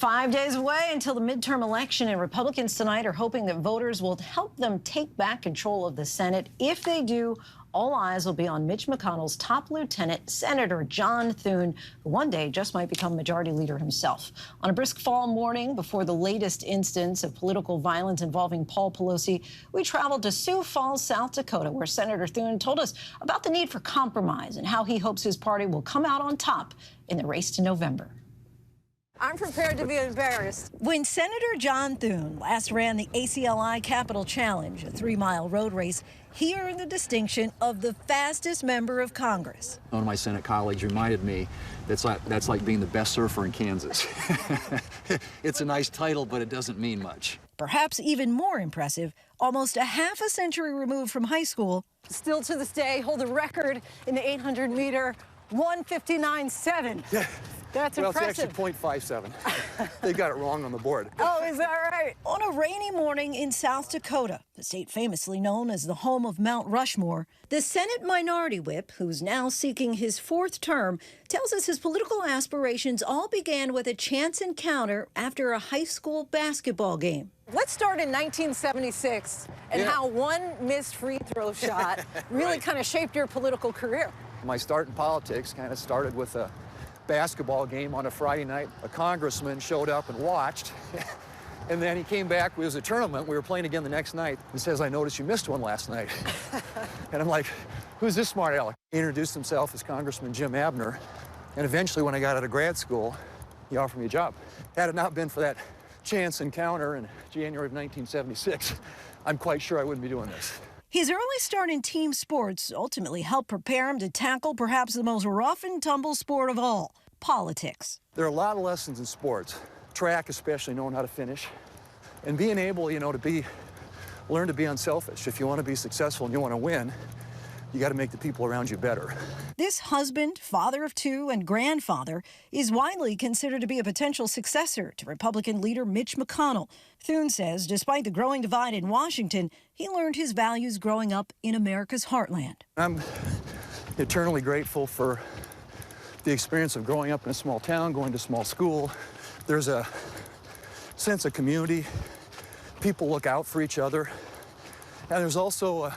5 days away until the midterm election, and Republicans tonight are hoping that voters will help them take back control of the Senate. If they do, all eyes will be on Mitch McConnell's top lieutenant, Senator John Thune, who one day just might become majority leader himself. On a brisk fall morning before the latest instance of political violence involving Paul Pelosi, we traveled to Sioux Falls, South Dakota, where Senator Thune told us about the need for compromise and how he hopes his party will come out on top in the race to November. I'm prepared to be embarrassed. When Senator John Thune last ran the ACLI Capital Challenge, a 3-mile road race, he earned the distinction of the fastest member of Congress. One of my Senate colleagues reminded me that's like being the best surfer in Kansas. It's a nice title, but it doesn't mean much. Perhaps even more impressive, almost a half a century removed from high school. Still to this day, hold a record in the 800-meter 1:59.7. Yeah. That's well, impressive. It's actually .57. They got it wrong on the board. Oh, is that right? On a rainy morning in South Dakota, the state famously known as the home of Mount Rushmore, the Senate Minority Whip, who's now seeking his 4th term, tells us his political aspirations all began with a chance encounter after a high school basketball game. Let's start in 1976 and how one missed free throw shot really kind of shaped your political career. My start in politics kind of started with a basketball game on a Friday night. A congressman showed up and watched, and then he came back. It was a tournament. We were playing again the next night. He says, "I noticed you missed one last night." And I'm like, "Who's this smart aleck?" He introduced himself as Congressman Jim Abner, and eventually when I got out of grad school, he offered me a job. Had it not been for that chance encounter in January of 1976, I'm quite sure I wouldn't be doing this. His early start in team sports ultimately helped prepare him to tackle perhaps the most rough and tumble sport of all, politics. There are a lot of lessons in sports, track especially, knowing how to finish, and being able, to learn to be unselfish. If you want to be successful and you want to win, you got to make the people around you better. This husband, father of 2, and grandfather is widely considered to be a potential successor to Republican leader Mitch McConnell. Thune says despite the growing divide in Washington, he learned his values growing up in America's heartland. I'm eternally grateful for the experience of growing up in a small town, going to small school. There's a sense of community. People look out for each other. And there's also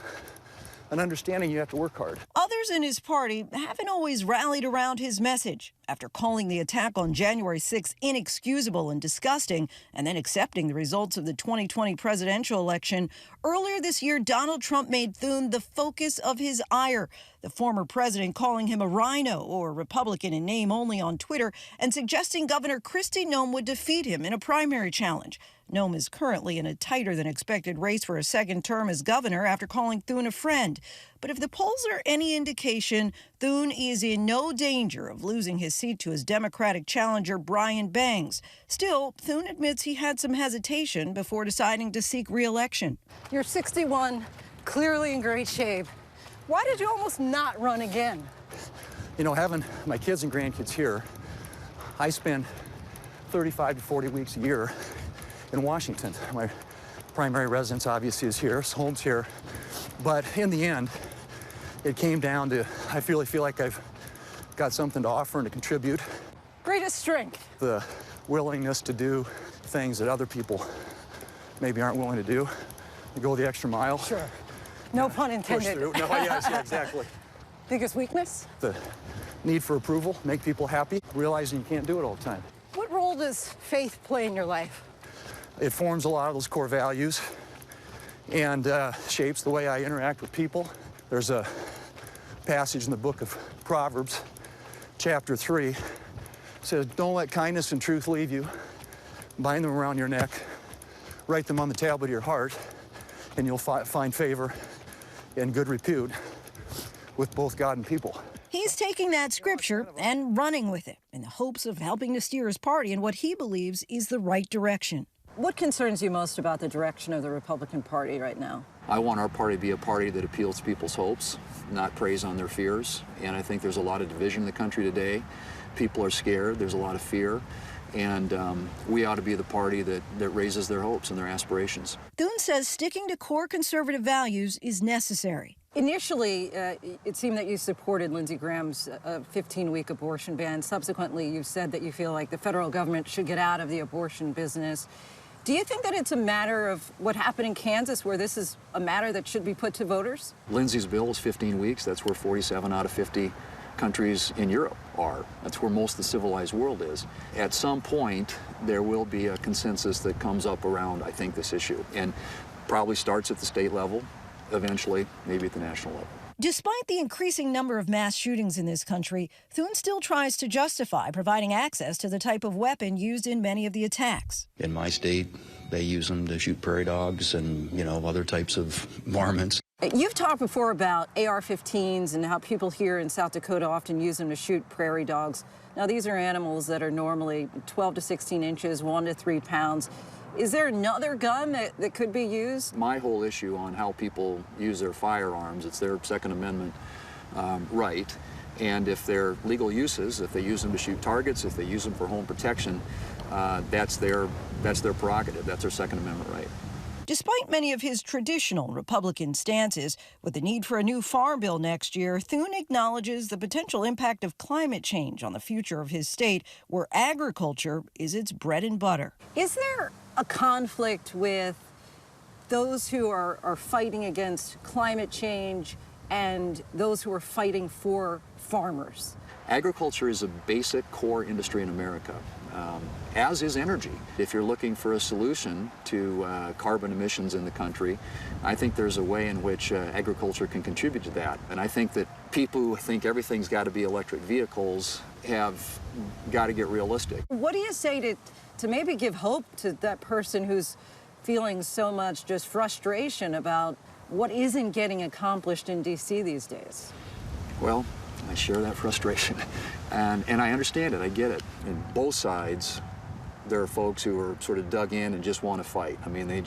an understanding you have to work hard. Others in his party haven't always rallied around his message. After calling the attack on January 6 inexcusable and disgusting, and then accepting the results of the 2020 presidential election, earlier this year, Donald Trump made Thune the focus of his ire. The former president calling him a rhino or Republican in name only on Twitter and suggesting Governor Kristi Noem would defeat him in a primary challenge. Noem is currently in a tighter than expected race for a 2nd term as governor after calling Thune a friend. But if the polls are any indication, Thune is in no danger of losing his seat to his Democratic challenger, Brian Bangs. Still, Thune admits he had some hesitation before deciding to seek re-election. You're 61, clearly in great shape. Why did you almost not run again? Having my kids and grandkids here, I spend 35 to 40 weeks a year in Washington. My primary residence obviously is here, so home's here. But in the end, it came down to, I really feel like I've got something to offer and to contribute. Greatest strength? The willingness to do things that other people maybe aren't willing to do. To go the extra mile. Sure. No pun intended. Push through. No, yes, yeah, exactly. Biggest weakness? The need for approval, make people happy, realizing you can't do it all the time. What role does faith play in your life? It forms a lot of those core values and shapes the way I interact with people. There's a passage in the book of Proverbs, chapter 3, it says, "Don't let kindness and truth leave you. Bind them around your neck. Write them on the tablet of your heart, and you'll find favor and good repute with both God and people." He's taking that scripture and running with it in the hopes of helping to steer his party in what he believes is the right direction. What concerns you most about the direction of the Republican Party right now? I want our party to be a party that appeals to people's hopes, not preys on their fears. And I think there's a lot of division in the country today. People are scared. There's a lot of fear. And we ought to be the party that raises their hopes and their aspirations. Thune says sticking to core conservative values is necessary. Initially, it seemed that you supported Lindsey Graham's 15-week abortion ban. Subsequently, you've said that you feel like the federal government should get out of the abortion business. Do you think that it's a matter of what happened in Kansas, where this is a matter that should be put to voters? Lindsey's bill is 15 weeks. That's where 47 out of 50 countries in Europe are. That's where most of the civilized world is. At some point, there will be a consensus that comes up around, I think, this issue, and probably starts at the state level, eventually maybe at the national level. Despite the increasing number of mass shootings in this country, Thune still tries to justify providing access to the type of weapon used in many of the attacks. In my state, they use them to shoot prairie dogs and, other types of varmints. You've talked before about AR-15s and how people here in South Dakota often use them to shoot prairie dogs. Now, these are animals that are normally 12 to 16 inches, 1 to 3 pounds. Is there another gun that could be used? My whole issue on how people use their firearms, it's their Second Amendment right. And if they're legal uses, if they use them to shoot targets, if they use them for home protection, that's their prerogative. That's their Second Amendment right. Despite many of his traditional Republican stances, with the need for a new farm bill next year, Thune acknowledges the potential impact of climate change on the future of his state, where agriculture is its bread and butter. Is there a conflict with those who are fighting against climate change and those who are fighting for farmers? Agriculture is a basic core industry in America, as is energy. If you're looking for a solution to carbon emissions in the country, I think there's a way in which agriculture can contribute to that. And I think that people who think everything's got to be electric vehicles have got to get realistic. What do you say to maybe give hope to that person who's feeling so much just frustration about what isn't getting accomplished in D.C. these days? Well, I share that frustration, and I understand it. I get it. In both sides, there are folks who are sort of dug in and just want to fight. I mean, they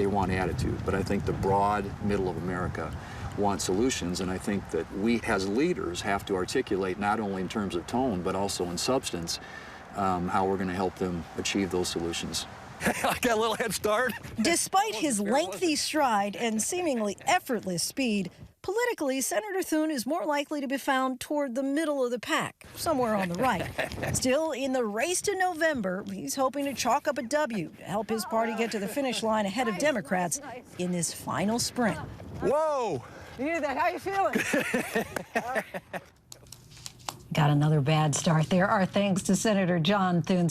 want attitude. But I think the broad middle of America want solutions, and I think that we as leaders have to articulate not only in terms of tone, but also in substance, how we're going to help them achieve those solutions. I got a little head start. Despite his lengthy stride and seemingly effortless speed, politically, Senator Thune is more likely to be found toward the middle of the pack, somewhere on the right. Still, in the race to November, he's hoping to chalk up a W to help his party get to the finish line ahead of Democrats in this final sprint. Whoa! You hear that? How you feeling? Got another bad start there. Our thanks to Senator John Thune.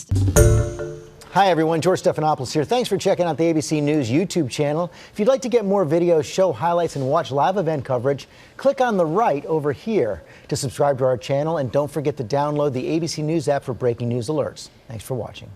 Hi, everyone. George Stephanopoulos here. Thanks for checking out the ABC News YouTube channel. If you'd like to get more videos, show highlights, and watch live event coverage, click on the right over here to subscribe to our channel. And don't forget to download the ABC News app for breaking news alerts. Thanks for watching.